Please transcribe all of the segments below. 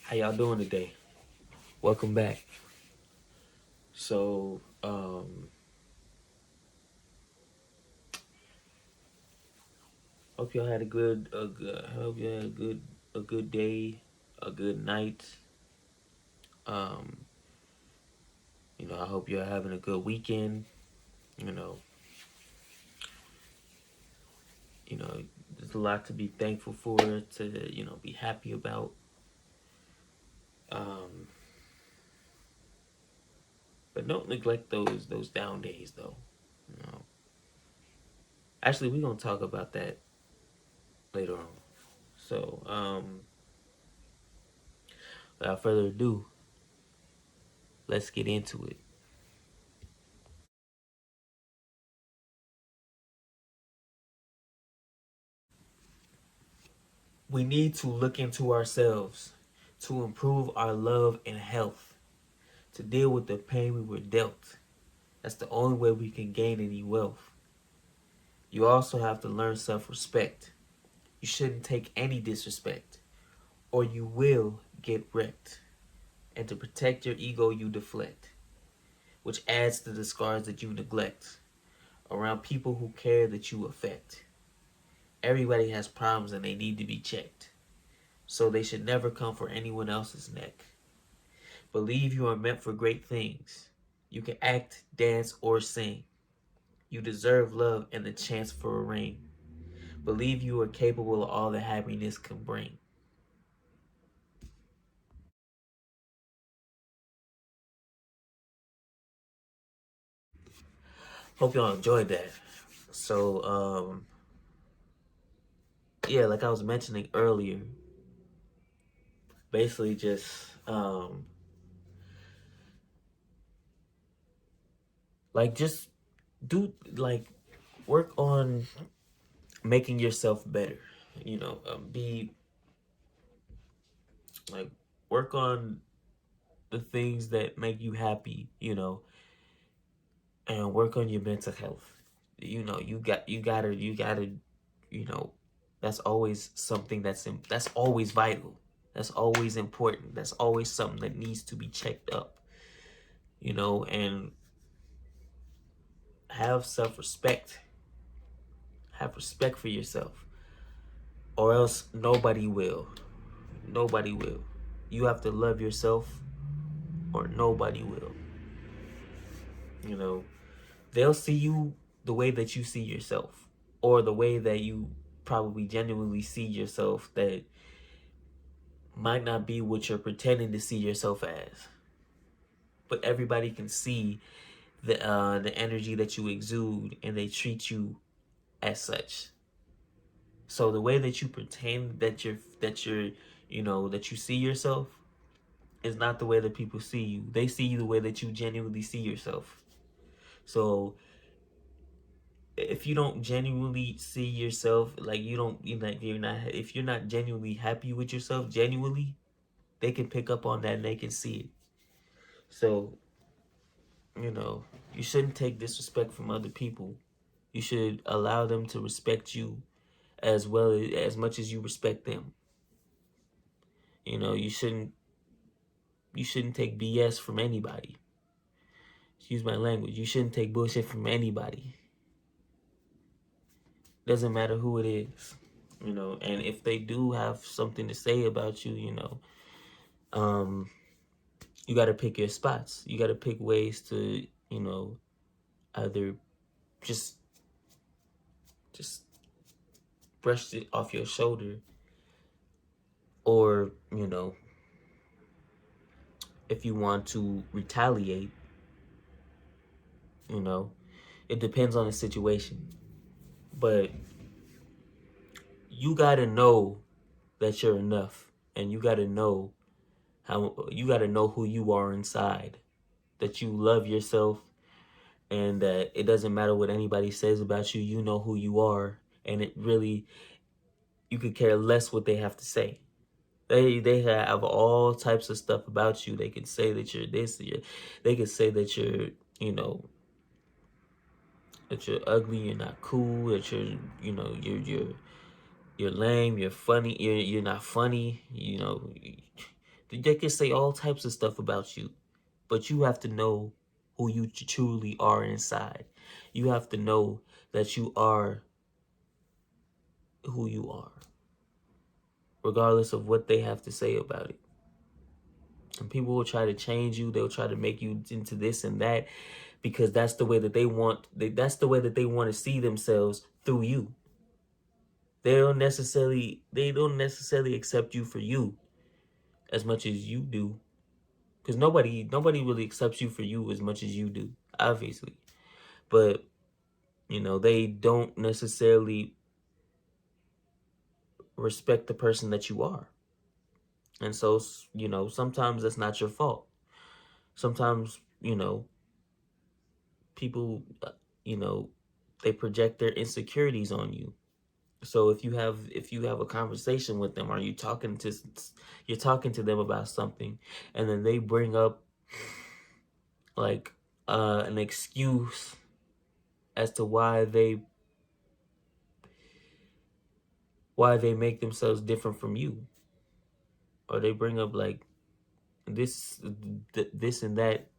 How y'all doing today? Welcome back. So, hope y'all had hope you had a good day, a good night. Um, I hope you're having a good weekend. You know, you know, there's a lot to be thankful for, to be happy about. Um, but don't neglect those down days, though. You know, actually, we're gonna talk about that later on. So, without further ado, let's get into it. We need to look into ourselves to improve our love and health, to deal with the pain we were dealt. That's the only way we can gain any wealth. You also have to learn self respect. You shouldn't take any disrespect, or you will get wrecked. And to protect your ego, you deflect, which adds to the scars that you neglect around people who care that you affect. Everybody has problems and they need to be checked, so they should never come for anyone else's neck. Believe you are meant for great things. You can act, dance, or sing. You deserve love and the chance for a ring. Believe you are capable of all that happiness can bring. Hope y'all enjoyed that. So, yeah, like I was mentioning earlier, basically just, just do, work on making yourself better. Be, like, work on the things that make you happy, and work on your mental health. You gotta, you know, that's always something that's always vital. That's always important. That's always something that needs to be checked up, and have self-respect. Have respect for yourself, or else nobody will. Nobody will. You have to love yourself, or nobody will. You know, they'll see you the way that you see yourself, or the way that you probably genuinely see yourself, that might not be what you're pretending to see yourself as. But everybody can see the energy that you exude, and they treat you as such. So the way that you pretend that you see yourself is not the way that people see you. They see you the way that you genuinely see yourself. So if you don't genuinely see yourself, like you don't, you're not, if you're not genuinely happy with yourself, genuinely, they can pick up on that and they can see it. So, you know, you shouldn't take disrespect from other people. You should allow them to respect you as much as you respect them. You shouldn't take BS from anybody. Excuse my language. You shouldn't take bullshit from anybody. Doesn't matter who it is. And if they do have something to say about you, um, you got to pick your spots. You got to pick ways to, either just just brush it off your shoulder, or if you want to retaliate, you know, it depends on the situation. But you got to know that you're enough, and you got to know who you are inside, that you love yourself, and that it doesn't matter what anybody says about you. You know who you are, and you could care less what they have to say. They have all types of stuff about you. They can say that you're this. They can say that you know you're ugly. You're not cool. That you're lame. You're funny. You're not funny. They can say all types of stuff about you, but you have to know who you truly are inside. You have to know that you are who you are, regardless of what they have to say about it. And people will try to change you. They'll try to make you into this and that because that's the way that they want. That's the way that they want to see themselves through you. They don't necessarily accept you for you as much as you do, because nobody really accepts you for you as much as you do, obviously. But they don't necessarily respect the person that you are, and so sometimes that's not your fault. Sometimes people, they project their insecurities on you. So if you have a conversation with them, or you're talking to them about something, and then they bring up like an excuse as to why they make themselves different from you, or they bring up like this and that,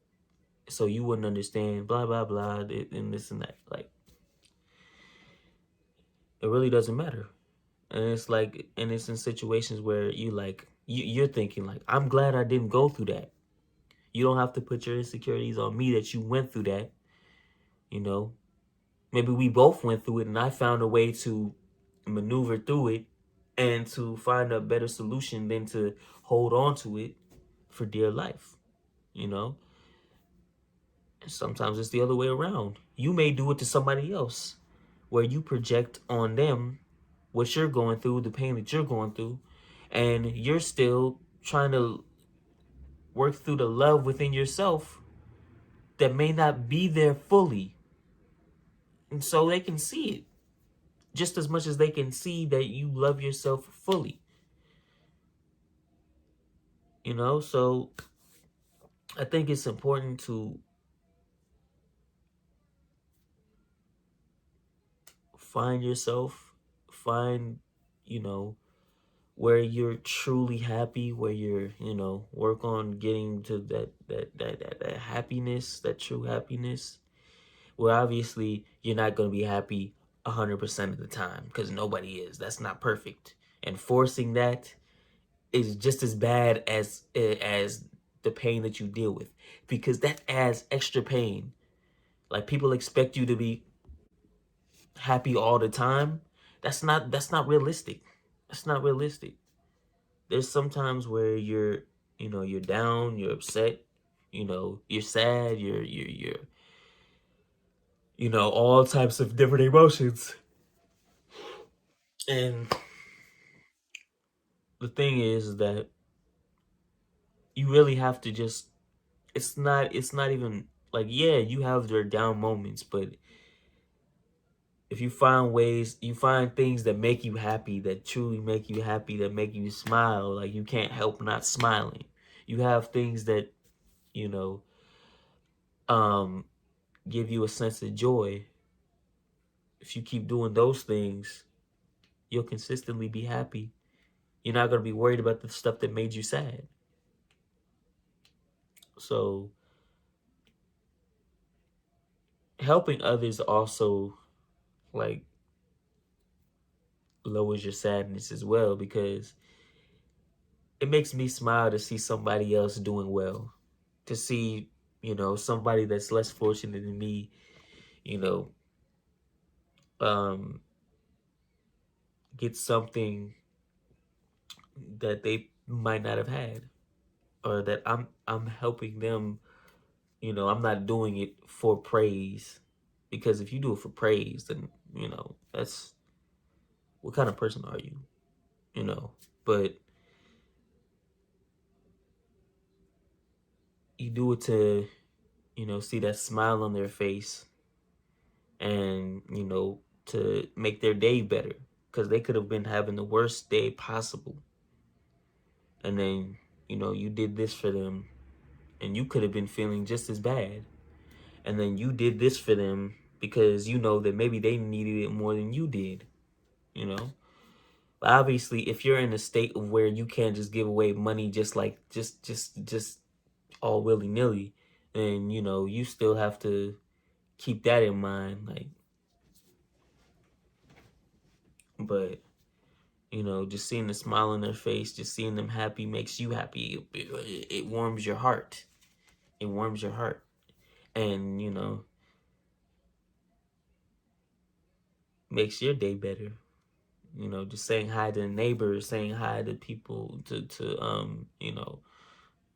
so you wouldn't understand, blah blah blah, and this and that. Like, it really doesn't matter. And it's in situations where you're thinking like, I'm glad I didn't go through that. You don't have to put your insecurities on me that you went through that. you know Maybe we both went through it, and I found a way to maneuver through it and to find a better solution than to hold on to it for dear life. you know Sometimes it's the other way around. You may do it to somebody else, where you project on them what you're going through, the pain that you're going through, and you're still trying to work through the love within yourself that may not be there fully. And so they can see it just as much as they can see that you love yourself fully. So I think it's important to find yourself, find, you know, where you're truly happy, where you're, work on getting to that happiness, that true happiness, where obviously you're not going to be happy 100% of the time, because nobody is. That's not perfect. And forcing that is just as bad as the pain that you deal with, because that adds extra pain. Like, people expect you to be happy all the time. That's not realistic. That's not realistic. There's sometimes where you're down, you're upset, you're sad, you're all types of different emotions. And the thing is that you really have to just, it's not even like, yeah, you have your down moments, but if you find things that make you happy, that truly make you happy, that make you smile, like you can't help not smiling. You have things that, you know, um, give you a sense of joy. If you keep doing those things, you'll consistently be happy. You're not going to be worried about the stuff that made you sad. So, helping others also, like, lowers your sadness as well, because it makes me smile to see somebody else doing well, to see, somebody that's less fortunate than me, you know, um, get something that they might not have had, or that I'm helping them. I'm not doing it for praise, because if you do it for praise, then that's, what kind of person are you? But you do it to, see that smile on their face, and to make their day better, because they could have been having the worst day possible, and then you did this for them, and you could have been feeling just as bad, and then you did this for them because you know that maybe they needed it more than you did you know But obviously, if you're in a state of where you can't just give away money just like just all willy nilly, then you know you still have to keep that in mind. Like, but you know, just seeing the smile on their face, just seeing them happy makes you happy. It warms your heart. It warms your heart, and you know, makes your day better. You know, just saying hi to the neighbors, saying hi to people, to you know,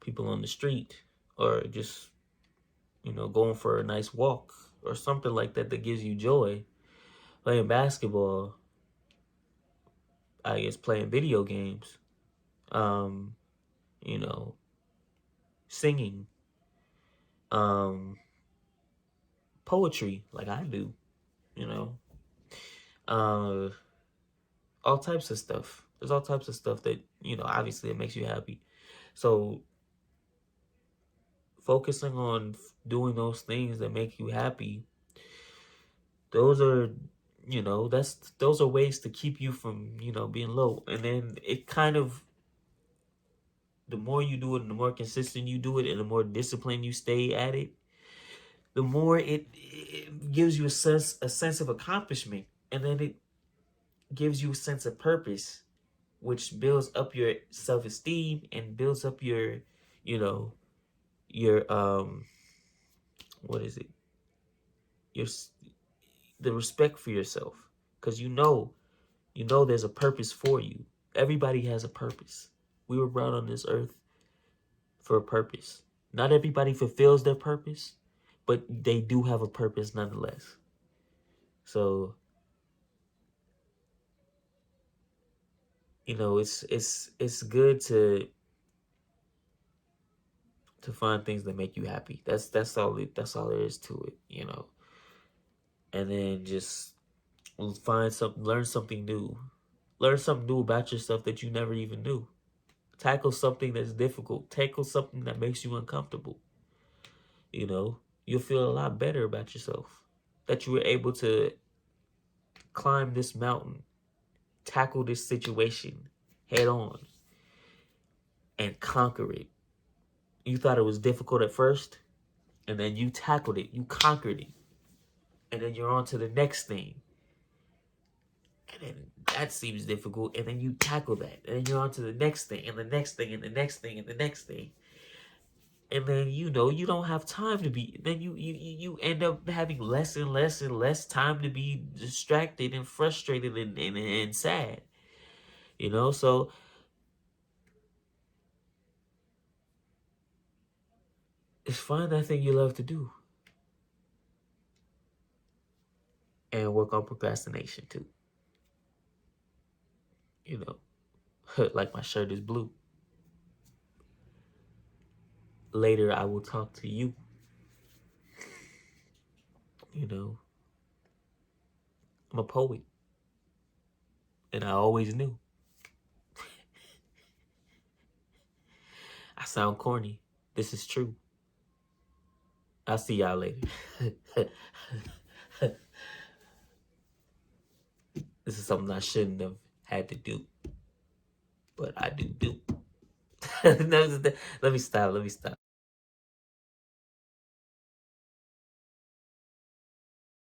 people on the street, or just, you know, going for a nice walk or something like that that gives you joy. Playing basketball, I guess playing video games, um, you know, singing, um, poetry like I do, you know, uh, all types of stuff. There's all types of stuff that, you know, obviously it makes you happy. So focusing on doing those things that make you happy, those are, you know, those are ways to keep you from, you know, being low. And then it kind of, the more you do it and the more consistent you do it and the more disciplined you stay at it, the more it gives you a sense of accomplishment, and then it gives you a sense of purpose, which builds up your self-esteem and builds up your, you know, your what is it, your the respect for yourself, because you know there's a purpose for you. Everybody has a purpose. We were brought on this earth for a purpose. Not everybody fulfills their purpose, but they do have a purpose nonetheless. So, you know, it's good to find things that make you happy. That's all there is to it, you know. And then just learn something new. Learn something new about yourself that you never even knew. Tackle something that's difficult. Tackle something that makes you uncomfortable. You know, you'll feel a lot better about yourself that you were able to climb this mountain, tackle this situation head on, and conquer it. You thought it was difficult at first, and then you tackled it, you conquered it, and then you're on to the next thing. And then that seems difficult, and then you tackle that, and then you're on to the next thing, and the next thing, and the next thing, and the next thing. And then you know you don't have time to be. Then you end up having less and less and less time to be distracted and frustrated and sad. You know, so it's find that thing you love to do and work on procrastination too. You know, like my shirt is blue. Later, I will talk to you. You know, I'm a poet, and I always knew. I sound corny. This is true. I'll see y'all later. This is something I shouldn't have had to do, but I do. Let me stop.